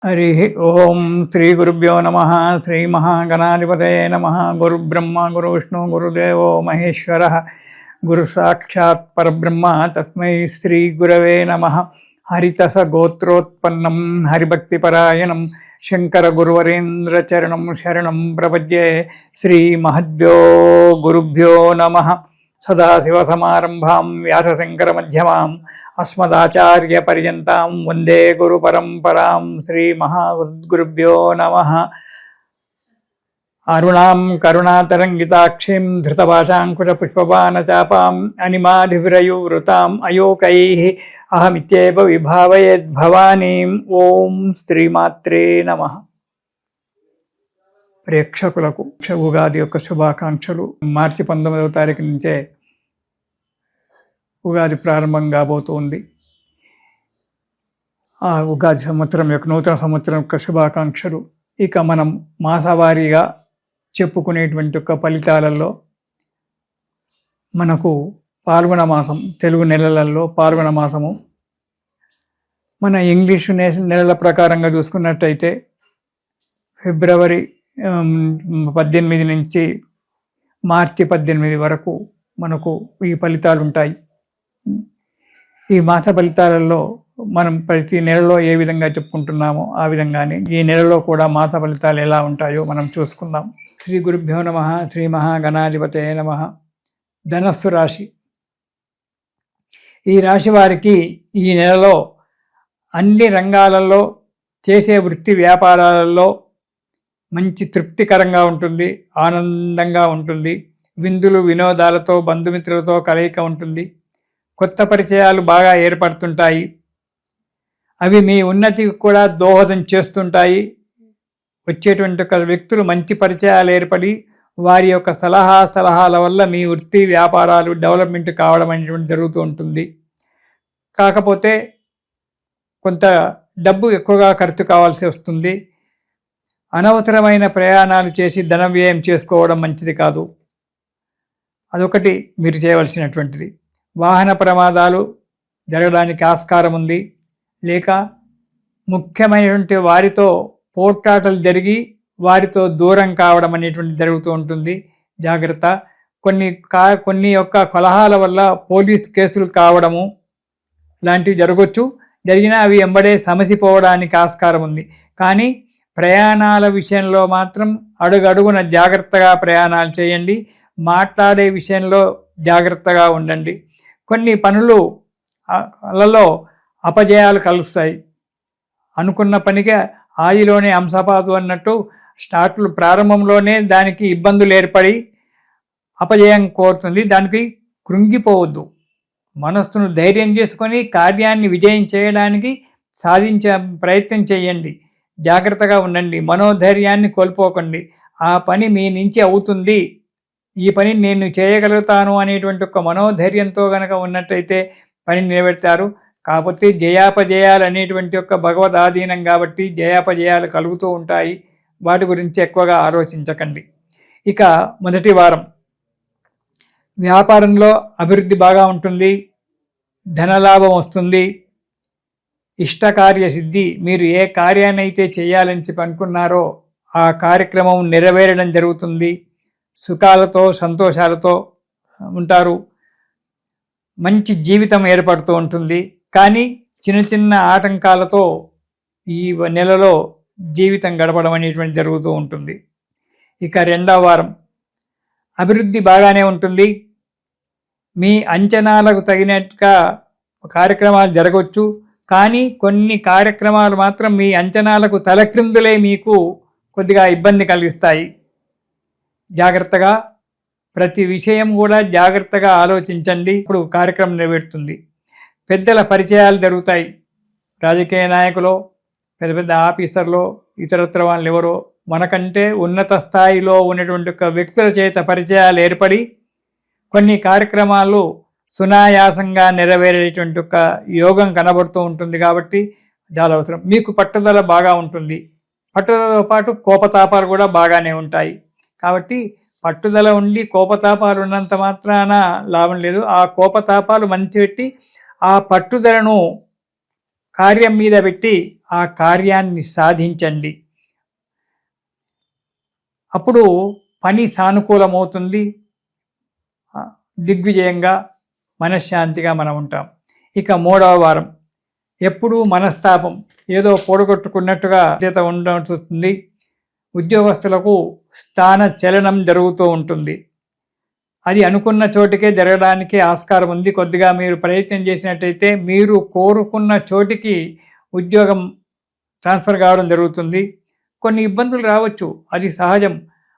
हरि ओम श्री गुरुभ्यो नमः। श्री महागणाधिपतये नमः। गुरुब्रह्मा गुरुविष्णु गुरुदेवो महेश्वरः गुरु साक्षात् परब्रह्म तस्मै श्री गुरवे नमः। हरितस गोत्रोत्पन्नं हरिभक्तिपरायणं शंकर गुरुवरेन्द्र चरणं शरणं प्रपद्ये। श्री महद्भ्यो गुरुभ्यो नमः। सदाशिवसमारम्भां व्यासशङ्करमध्यमाम् अस्मदाचार्यपर्यन्तां वन्दे गुरुपरम्परां। श्रीमहागुरुभ्यो नमः। अरुणां करुणातरङ्गिताक्षीं धृतपाशाङ्कुशपुष्पबाणचापाम् अनिमाधिविरयुवृताम् अयोकैः अहमित्येव विभावयेद्भवानीम्। ఓం శ్రీమాత్రే నమః. ప్రేక్షకులకు ఉగాది యొక్క శుభాకాంక్షలు. మార్చి 19వ తారీఖు నుంచే ఉగాది ప్రారంభం కాబోతుంది. ఆ ఉగాది సంవత్సరం యొక్క నూతన సంవత్సరం యొక్క శుభాకాంక్షలు. ఇక మనం మాసవారీగా చెప్పుకునేటువంటి యొక్క ఫలితాలలో మనకు పాల్గొన మాసం, తెలుగు నెలలలో పాల్గొన మాసము మన ఇంగ్లీషు నెలల ప్రకారంగా చూసుకున్నట్టయితే ఫిబ్రవరి 18 నుంచి మార్చి 18 వరకు మనకు ఈ ఫలితాలు ఉంటాయి. ఈ మాస ఫలితాలలో మనం ప్రతి నెలలో ఏ విధంగా చెప్పుకుంటున్నామో ఆ విధంగానే ఈ నెలలో కూడా మాస ఫలితాలు ఎలా ఉంటాయో మనం చూసుకుందాం. శ్రీ గురుభ్యో నమః. శ్రీ మహాగణాధిపతయే నమః. ధనస్సు రాశి. ఈ రాశి వారికి ఈ నెలలో అన్ని రంగాలలో చేసే వృత్తి వ్యాపారాలలో మంచి తృప్తికరంగా ఉంటుంది, ఆనందంగా ఉంటుంది. విందులు వినోదాలతో బంధుమిత్రులతో కలయిక ఉంటుంది. కొత్త పరిచయాలు బాగా ఏర్పడుతుంటాయి. అవి మీ ఉన్నతికి కూడా దోహదం చేస్తుంటాయి. వచ్చేటువంటి ఒక వ్యక్తులు మంచి పరిచయాలు ఏర్పడి వారి యొక్క సలహాల వల్ల మీ వృత్తి వ్యాపారాలు డెవలప్మెంట్ కావడం అనేటువంటి జరుగుతూ ఉంటుంది. కాకపోతే కొంత డబ్బు ఎక్కువగా ఖర్చు కావాల్సి వస్తుంది. అనవసరమైన ప్రయాణాలు చేసి ధన వ్యయం చేసుకోవడం మంచిది కాదు. అదొకటి మీరు చేయవలసినటువంటిది. వాహన ప్రమాదాలు జరగడానికి ఆస్కారం ఉంది. లేక ముఖ్యమైనటువంటి వారితో పోట్లాటలు జరిగి వారితో దూరం కావడం అనేటువంటి జరుగుతూ ఉంటుంది. జాగ్రత్త. కొన్ని యొక్క కలహాల వల్ల పోలీస్ కేసులు కావడము లాంటివి జరగవచ్చు. జరిగినా అవి ఎంబడే సమసిపోవడానికి ఆస్కారం ఉంది. కానీ ప్రయాణాల విషయంలో మాత్రం అడుగడుగున జాగ్రత్తగా ప్రయాణాలు చేయండి. మాట్లాడే విషయంలో జాగ్రత్తగా ఉండండి. కొన్ని పనులలో అపజయాలు కలుస్తాయి. అనుకున్న పనిగా ఆదిలోనే అంశపాదు అన్నట్టు ప్రారంభంలోనే దానికి ఇబ్బందులు ఏర్పడి అపజయం కోరుతుంది. దానికి కృంగిపోవద్దు. మనస్సును ధైర్యం చేసుకొని కార్యాన్ని విజయం చేయడానికి సాధించే ప్రయత్నం చేయండి. జాగ్రత్తగా ఉండండి. మనోధైర్యాన్ని కోల్పోకండి. ఆ పని మీ నుంచి అవుతుంది, ఈ పని నేను చేయగలుగుతాను అనేటువంటి ఒక మనోధైర్యంతో కనుక ఉన్నట్టయితే పని నిలబెడతారు. కాకపోతే జయాపజయాలు అనేటువంటి ఒక భగవద్ ఆధీనం కాబట్టి జయాపజయాలు కలుగుతూ ఉంటాయి. వాటి గురించి ఎక్కువగా ఆలోచించకండి. ఇక మొదటి వారం వ్యాపారంలో అభివృద్ధి బాగా ఉంటుంది. ధనలాభం వస్తుంది. ఇష్టకార్య సిద్ధి. మీరు ఏ కార్యాన్ని అయితే చేయాలని చెప్పి అనుకున్నారో ఆ కార్యక్రమం నెరవేరడం జరుగుతుంది. సుఖాలతో సంతోషాలతో ఉంటారు. మంచి జీవితం ఏర్పడుతూ ఉంటుంది. కానీ చిన్న చిన్న ఆటంకాలతో ఈ నెలలో జీవితం గడపడం అనేటువంటి జరుగుతూ ఉంటుంది. ఇక రెండవ వారం అభివృద్ధి బాగానే ఉంటుంది. మీ అంచనాలకు తగినట్టుగా కార్యక్రమాలు జరగవచ్చు. కానీ కొన్ని కార్యక్రమాలు మాత్రం మీ అంచనాలకు తలక్రిందులే మీకు కొద్దిగా ఇబ్బంది కలిగిస్తాయి. జాగ్రత్తగా ప్రతి విషయం కూడా జాగ్రత్తగా ఆలోచించండి. ఇప్పుడు కార్యక్రమం నెరవేరుతుంది. పెద్దల పరిచయాలు జరుగుతాయి. రాజకీయ నాయకులు, పెద్ద పెద్ద ఆఫీసర్లు, ఇతరత్ర వాళ్ళు ఎవరో మనకంటే ఉన్నత స్థాయిలో ఉన్నటువంటి ఒక వ్యక్తుల చేత పరిచయాలు ఏర్పడి కొన్ని కార్యక్రమాలు సునాయాసంగా నెరవేరేటువంటి ఒక యోగం కనబడుతూ ఉంటుంది. కాబట్టి చాలా అవసరం. మీకు పట్టుదల బాగా ఉంటుంది. పట్టుదలతో పాటు కోపతాపాలు కూడా బాగానే ఉంటాయి. కాబట్టి పట్టుదల ఉండి కోపతాపాలు ఉన్నంత మాత్రాన లాభం లేదు. ఆ కోపతాపాలు మంచి పెట్టి ఆ పట్టుదలను కార్యం మీద పెట్టి ఆ కార్యాన్ని సాధించండి. అప్పుడు పని సానుకూలమవుతుంది, దిగ్విజయంగా మనశ్శాంతిగా మనం ఉంటాం. ఇక 3వ వారం ఎప్పుడూ మనస్తాపం, ఏదో పోడగొట్టుకున్నట్టుగా ఉండాల్సి వస్తుంది. ఉద్యోగస్తులకు స్థాన చలనం జరుగుతూ ఉంటుంది. అది అనుకున్న చోటికే జరగడానికి ఆస్కారం ఉంది. కొద్దిగా మీరు ప్రయత్నం చేసినట్టయితే మీరు కోరుకున్న చోటికి ఉద్యోగం ట్రాన్స్ఫర్ కావడం జరుగుతుంది. కొన్ని ఇబ్బందులు రావచ్చు, అది సహజం.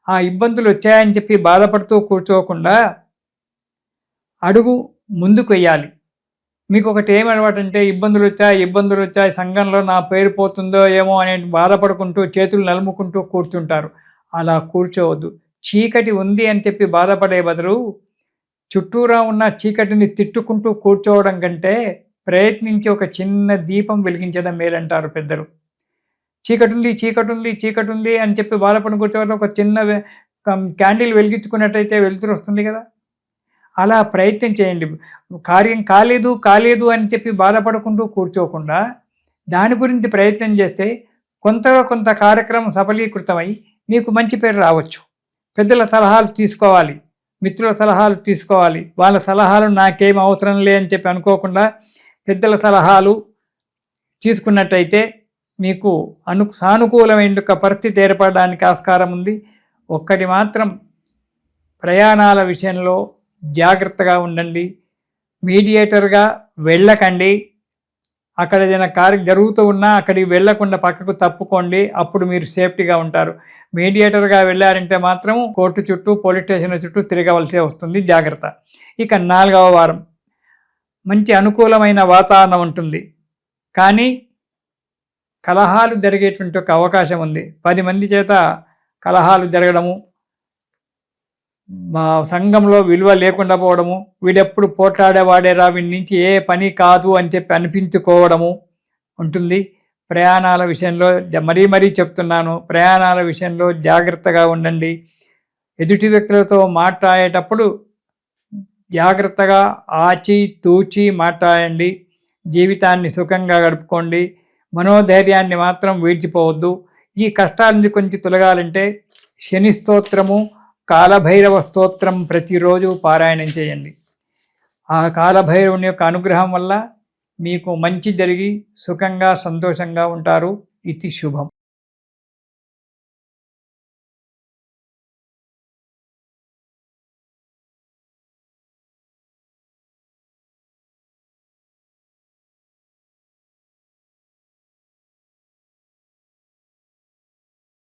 ఆ ఇబ్బందులు వచ్చాయని చెప్పి బాధపడుతూ కూర్చోకుండా అడుగు ముందుకు వెయ్యాలి. మీకు ఒకటి ఏం అలవాటంటే ఇబ్బందులు వచ్చాయి, సంఘంలో నా పేరు పోతుందో ఏమో అనే బాధపడుకుంటూ చేతులు నలుముకుంటూ కూర్చుంటారు. అలా కూర్చోవద్దు. చీకటి ఉంది అని చెప్పి బాధపడే బదులు చుట్టూరా ఉన్న చీకటిని తిట్టుకుంటూ కూర్చోవడం కంటే ప్రయత్నించి ఒక చిన్న దీపం వెలిగించడం మేలంటారు పెద్దలు. చీకటి ఉంది అని చెప్పి బాధపడి కూర్చోవడం, ఒక చిన్న క్యాండిల్ వెలిగించుకున్నట్టయితే వెలుతురు వస్తుంది కదా. అలా ప్రయత్నం చేయండి. కార్యం కాలేదు అని చెప్పి బాధపడుకుంటూ కూర్చోకుండా దాని గురించి ప్రయత్నం చేస్తే కొంత కార్యక్రమం సఫలీకృతమై మీకు మంచి పేరు రావచ్చు. పెద్దల సలహాలు తీసుకోవాలి, మిత్రుల సలహాలు తీసుకోవాలి. వాళ్ళ సలహాలు నాకేం అవసరం లే అని చెప్పి అనుకోకుండా పెద్దల సలహాలు తీసుకున్నట్టయితే మీకు సానుకూలమైన పరిస్థితి ఏర్పడడానికి ఆస్కారం ఉంది. ఒక్కటి మాత్రం, ప్రయాణాల విషయంలో జాగ్రత్తగా ఉండండి. మీడియేటర్గా వెళ్ళకండి. అక్కడ ఏదైనా కార్యం జరుగుతూ ఉన్నా అక్కడికి వెళ్ళకుండా పక్కకు తప్పుకోండి. అప్పుడు మీరు సేఫ్టీగా ఉంటారు. మీడియేటర్గా వెళ్ళారంటే మాత్రం కోర్టు చుట్టూ, పోలీస్ స్టేషన్ల చుట్టూ తిరగవలసి వస్తుంది. జాగ్రత్త. ఇక 4వ వారం మంచి అనుకూలమైన వాతావరణం ఉంటుంది, కానీ కలహాలు జరిగేటువంటి ఒక అవకాశం ఉంది. 10 మంది చేత కలహాలు జరగడము, మా సంఘంలో విలువ లేకుండా పోవడము, వీడెప్పుడు పోట్లాడేవాడేరా, వీడి నుంచి ఏ పని కాదు అని చెప్పి అనిపించుకోవడము ఉంటుంది. ప్రయాణాల విషయంలో మరీ చెప్తున్నాను, ప్రయాణాల విషయంలో జాగ్రత్తగా ఉండండి. ఎదుటి వ్యక్తులతో మాట్లాడేటప్పుడు జాగ్రత్తగా ఆచితూచి మాట్లాడండి. జీవితాన్ని సుఖంగా గడుపుకోండి. మనోధైర్యాన్ని మాత్రం వీడ్చిపోవద్దు. ఈ కష్టాల నుంచి కొంచెం తొలగాలంటే శని స్తోత్రము, కాలభైరవ స్తోత్రం ప్రతిరోజు పారాయణం చేయండి. ఆ కాలభైరవుని యొక్క అనుగ్రహం వల్ల మీకు మంచి జరిగి సుఖంగా సంతోషంగా ఉంటారు. ఇది శుభం.